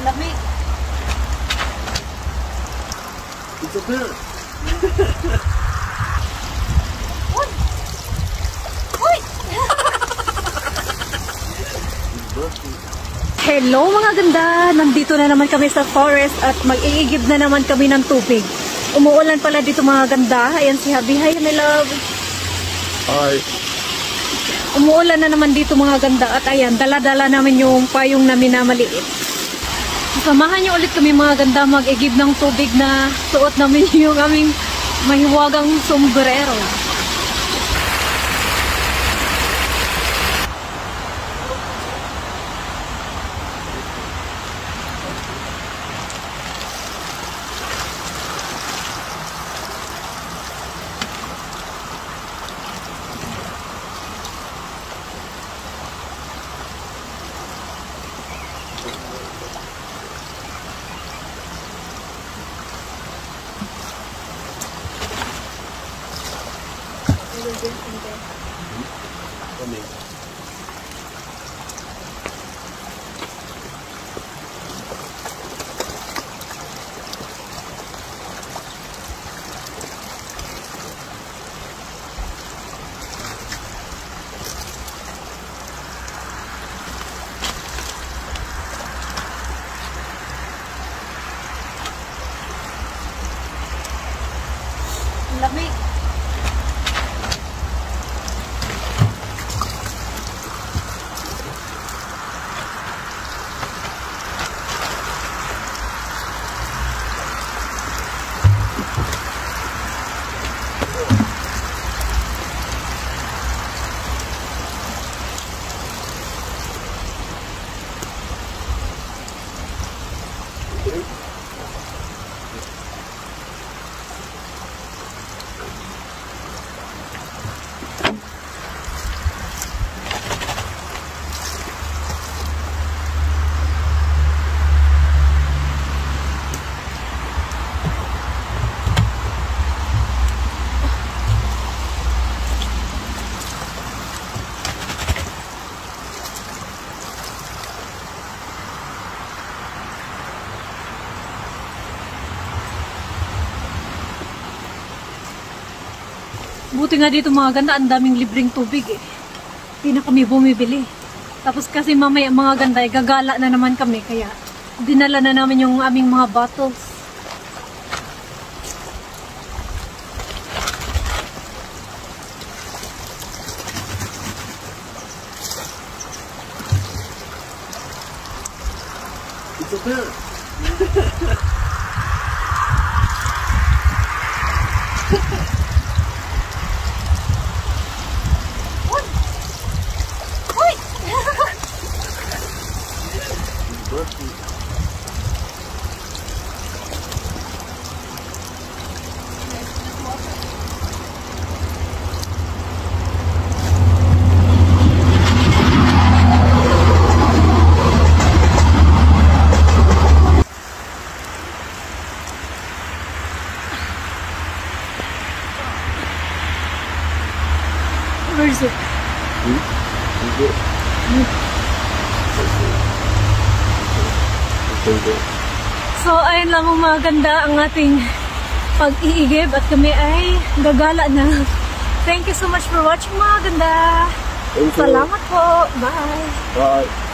Lamig. It's a bear. Uy! Uy! Hello mga ganda! Nandito na naman kami sa forest at mag-iigib na naman kami ng tubig. Umuulan pala dito mga ganda. Ayan si Habi. Hi my love! Hi! Umuulan na naman dito mga ganda at ayan, dala-dala namin yung payong namin na maliit. Samahan niyo ulit kami mga ganda mag-igib ng tubig na suot namin yung aming mahiwagang sombrero. Lamig. Buti nga dito mga ganda, ang daming libreng tubig eh. Hindi na kami bumibili. Tapos kasi mamaya mga ganda, gagala na naman kami. Kaya dinala na namin yung aming mga bottles. It's a bear. Where is it? So, ayun lang mga ganda ang ating pag-iigib at kami ay gagala na. Thank you so much for watching mga ganda. Salamat po. Bye. Bye.